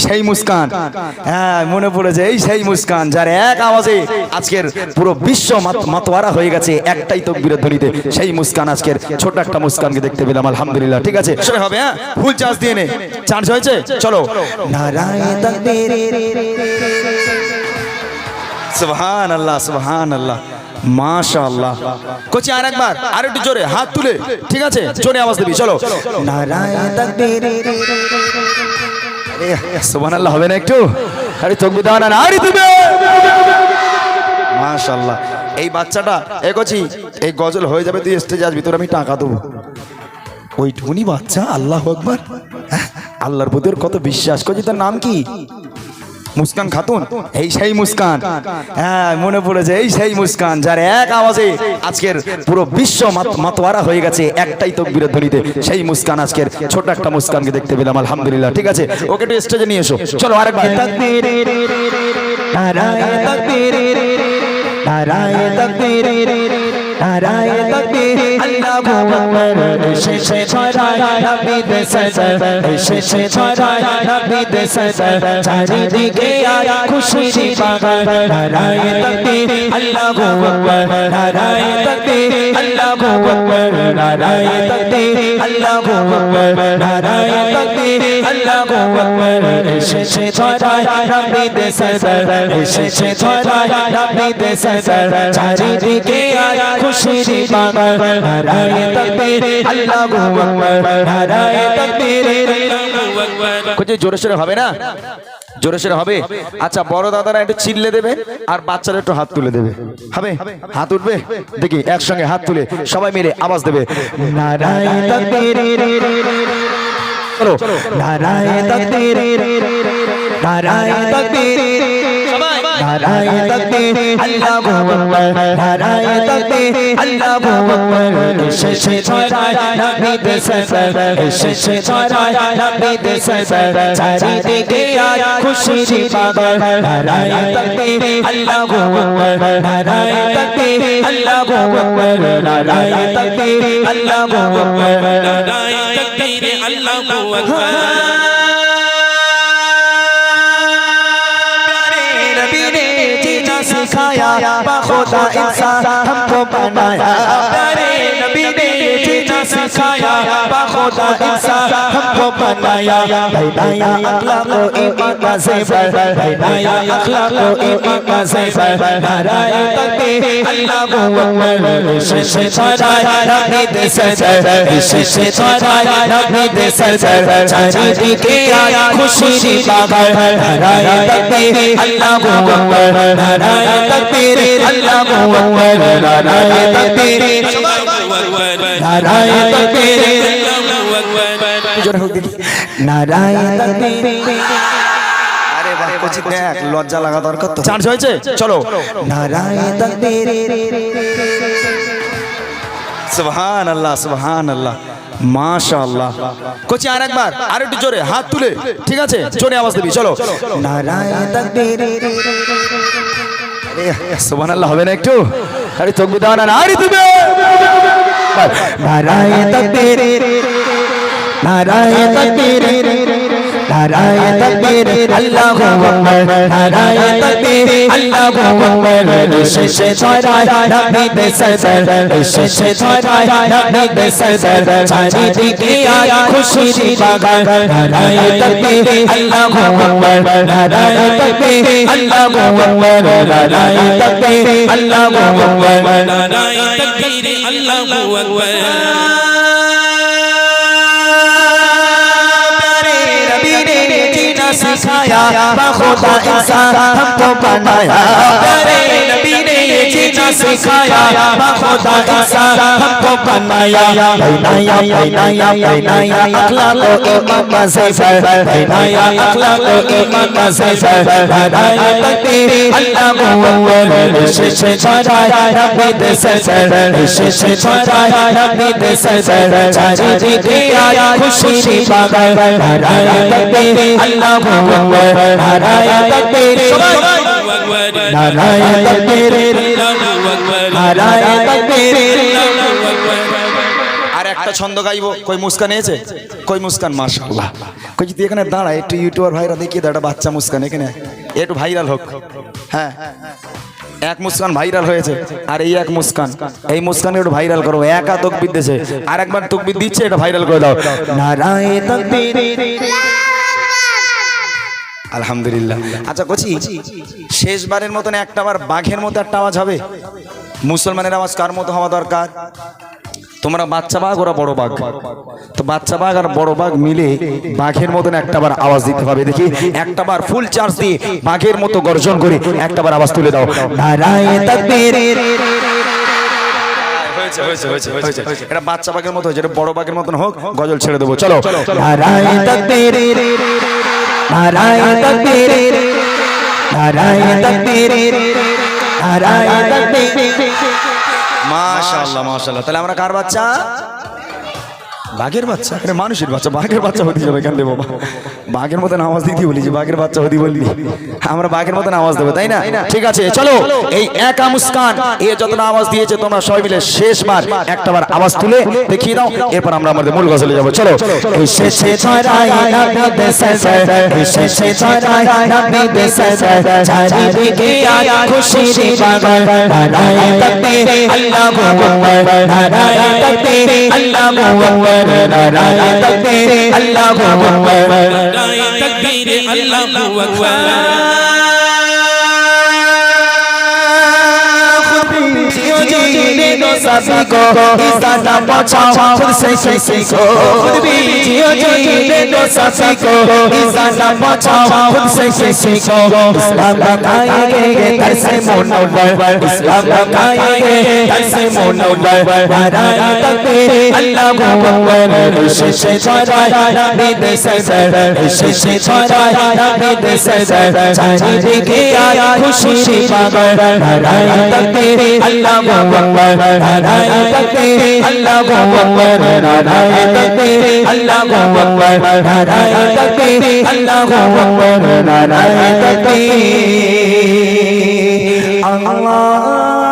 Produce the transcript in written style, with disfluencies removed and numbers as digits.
সেই মুস্কান, হ্যাঁ মনে পড়েছে, এই সেই মুস্কান যার এক আওয়াজে আজকের পুরো বিশ্ব মাতোয়ারা হয়ে গেছে একটাই তাকবীরের ধ্বনিতে। সেই মুস্কান আজকের ছোট একটা মুস্কানকে দেখতে পেলাম, আলহামদুলিল্লাহ। ঠিক আছে, শুরু হবে। হ্যাঁ, ফুল চার্জ দিয়ে নে, চার্জ হয়েছে, চলো। নারায়ে তাকবীর, সুবহানাল্লাহ সুবহানাল্লাহ, মাশাআল্লাহ। কোচি আরেকবার, আর একটু জোরে হাত তুলে, ঠিক আছে, জোরে আওয়াজ দিবি, চলো। নারায়ে তাকবীর, সুবহানাল্লাহ হবে না একটু? আরে তাকবীর দাও না, আরে তুমি, মাশাআল্লাহ। এই বাচ্চাটা এগোছি, এই গজল হয়ে যাবে, তুই স্টেজে আসবি, তোর আমি টাকা দেবো। ওইটুকুনি বাচ্চা, আল্লাহু আকবার, আল্লাহর প্রতি কত বিশ্বাস করছি। তার নাম কি? মুস্কান খাতুন। এই সেই মুস্কান, হ্যাঁ মনে পড়েছে, এই সেই মুস্কান যার এক আওয়াজে আজকের পুরো বিশ্ব মাতোয়ারা হয়ে গেছে একটাই তাকবীরের ধ্বনিতে। সেই মুস্কান আজকের ছোট একটা মুস্কানকে দেখতে পেলাম, আলহামদুলিল্লাহ। ঠিক আছে, ওকে একটু স্টেজে নিয়ে এসো, চলো আরেকবার। তাকবীর, নারায়ে তাকবীর, নারায়ে তাকবীর, নারায়ে তাকবীর, আল্লাহু আকবার। শেষে ছড়ায় নবীর সালাত, শেষে ছড়ায় নবীর সালাত, চারিদিকে আয় খুশির বাগান। নারায়ে তাকবীর, আল্লাহু আকবার, নারায়ে তাকবীর, আল্লাহু আকবার, নারায়ে তাকবীর, আল্লাহু আকবার, নারায়ে তাকবীর, আল্লাহু আকবার। শেষে ছড়ায় নবীর সালাত, শেষে ছড়ায় নবীর সালাত, চারিদিকে আয় খুশির বাগান। নারায়ে তাকবীর, আল্লাহু আকবার, নারায়ে তাকবীর, আল্লাহু আকবার। কোন জোরে সোরে হবে না? জোরে সোরে হবে? আচ্ছা, বড় দাদারা একটু চিল্লে দেবে আর বাচ্চারা একটু হাত তুলে দেবে, হবে? হাত উঠবে দেখি, একসঙ্গে হাত তুলে সবাই মিলে আওয়াজ দেবে, নারায়ে তাকবীর, চলো। নারায়ে তাকবীর, নারায়ে তাকবীর, নারায়ে তাকবীর, আল্লাহু আকবার, নারায়ে তাকবীর, আল্লাহু আকবার। শেষে ছড়ায় নবীর সালাত, শেষে ছড়ায় নবীর সালাত, চারিদিকে আয় খুশির বাগান। নারায়ে তাকবীর, আল্লাহু আকবার, নারায়ে তাকবীর, আল্লাহু আকবার, নারায়ে তাকবীর, আল্লাহু আকবার, নারায়ে তাকবীর, আল্লাহু আকবার। सिखाया खुदा इंसान हमको बनाया, प्यारे नबी ने जीना सिखाया, खुदा इंसान हमको बनाया। नया अखलाक को ईमान का ज़ेवर, नया अखलाक को ईमान का ज़ेवर। नाराये तकबीर, अल्लाहू अकबर। শেষে ছড়ায় নবীর সালাত, শেষে ছড়ায় নবীর সালাত, চারিদিকে আয় খুশির বাগান। নারায়ে তকবীর, আল্লাহু আকবার, নারায়ে তাকবীর, আল্লাহু আকবার, নারায়ে তাকবীর, নারায়ে তাকবীর, আল্লাহু আকবার। জোরে হোক দেখি, নারায়ে তাকবীর। আরে বাহ, কোচি দেখ, লজ্জা লাগা দরকার তো। চার্জ হয়েছে, চলো। নারায়ে তাকবীর, সুবহানাল্লাহ সুবহানাল্লাহ, মাশাআল্লাহ। কোচি আরেকবার, আর একটু জোরে হাত তুলে, ঠিক আছে, জোরে আওয়াজ দিবি, চলো। নারায়ে তাকবীর, সুবহানাল্লাহ হবে না একটু? আরে তাকবীর দাও না, আরে তুমি, নারায়ে তাকবীর, নারায়ে তাকবীর, নারায়ে তাকবীর, আল্লাহু আকবার, নারায়ে তাকবীর, আল্লাহু আকবার। শেষে ছড়ায় নবীর সালাত, শেষে ছড়ায় নবীর সালাত, চারিদিকে আয় খুশির বাগান। নারায়ে তাকবীর, আল্লাহু আকবার, নারায়ে তাকবীর, আল্লাহু আকবার, নারায়ে তাকবীর, আল্লাহু আকবার, নারায়ে তাকবীর, আল্লাহু আকবার। सिखाया खुदा इंसान हमको बनाया, प्यारे नबी ने जीना सिखाया, खुदा इंसान हमको बनाया। नया नया नया अखलाक को ईमान का ज़ेवर, नया अखलाक को ईमान का ज़ेवर। नाराये तकबीर, अल्लाहू अकबर। শেষে ছড়ায় নবীর সালাত, শেষে ছড়ায় নবীর সালাত, চারিদিকে আয় খুশির বাগান। নারায়ে তকবীর, আল্লাহু আকবার, নারায়ে তকবীর, নারায়ে তকবীর, নারায়ে তকবীর। একটা ছন্দ গাইবো, কই মুস্কান এসে, কই মুস্কান, মাশাআল্লাহ। কই যদি এখানে দাঁড়া একটু ইউটিউবার ভাইরা দেখিয়ে দাও, একটা বাচ্চা মুস্কান এখানে একটু ভাইরাল হোক। হ্যাঁ, এক মুস্কান ভাইরাল হয়েছে, আর এই এক মুস্কান, এই মুস্কানকে একটু ভাইরাল করো। একা তকবির দিয়েছে, আর একবার তকবির দিচ্ছে, এটা ভাইরাল করে দাও। নারায়ে তাকবীর, আলহামদুলিল্লাহ। আচ্ছা কচি, শেষবারের মতন একটা বার বাঘের মতো একটা আওয়াজ হবে। মুসলমানের আওয়াজ কার মতো হওয়া দরকার? তোমরা বাচ্চা বাঘ, ওরা বড় বাঘ, তো বাচ্চা বাঘ আর বড় বাঘ মিলে বাঘের মতন একটা বার আওয়াজ দিতে হবে। দেখি একটা বার ফুল চার্জ দিয়ে বাঘের মতো গর্জন করে একটা বার আওয়াজ তুলে দাও। নারায়ে তাকবীর। এটা বাচ্চা বাঘের মতো হয়েছে, এটা বড় বাঘের মতন হোক, গজল ছেড়ে দেবো। চলো, নারায়ে তাকবীর, নারায়ে তাকবীর, নারায়ে তাকবীর, নারায়ে তাকবীর। মাশাআল্লাহ, মাশাআল্লাহ। তাহলে আমরা কার বাচ্চা? বাঘের বাচ্চা। আরে মানুষের বাচ্চা, বাঘের বাচ্চা হতে যাবে কেন দেবো? বাঘের মতন আওয়াজ দিতে বলেছি, বাঘের বাচ্চা হতে বললি, আমরা বাঘের মতন আওয়াজ দেবো, তাই না? ঠিক আছে, চলো। এই একা মুস্কান এ যতটা আওয়াজ দিয়েছে, তোমরা সবাই মিলে শেষবার একটা বার আওয়াজ তুলে দেখিয়ে দাও, এরপর আমরা আমাদের মূল গজলে যাবো। চলো। শেষে ছড়াই নবী দেশে, শেষে ছড়াই নবী দেশে, চারিদিকে আজ খুশির বাগান। নারায়ে তাকবীর, আল্লাহু আকবার, নারায়ে তাকবীর, আল্লাহু আকবার, নারায়ে তাকবীর, আল্লাহু আকবার, নারায়ে তাকবীর, আল্লাহু আকবার। सभी को इज़्ज़त पहुंचाओ, खुद से सीखो। खुद भी जियो जीने दो सभी को इज़्ज़त पहुंचाओ, खुद से सीखो। इस्लाम बताएंगे घर से मुनव्वर, इस्लाम बताएंगे घर से मुनव्वर। नाराये ताकबीर, अल्लाहू अकबर, শেষে ছড়ায় নবী দেশে, শেষে ছড়ায় নবী দেশে, চারিদিকে আজ খুশির বাগান। নারায়ে তাকবীর, আল্লাহু আকবার, নারায়ে তাকবীর, আল্লাহু আকবার, নারায়ে তাকবীর, আল্লাহু আকবার, নারায়ে তাকবীর, আল্লাহু আকবার, নারায়ে তাকবীর। আল্লাহ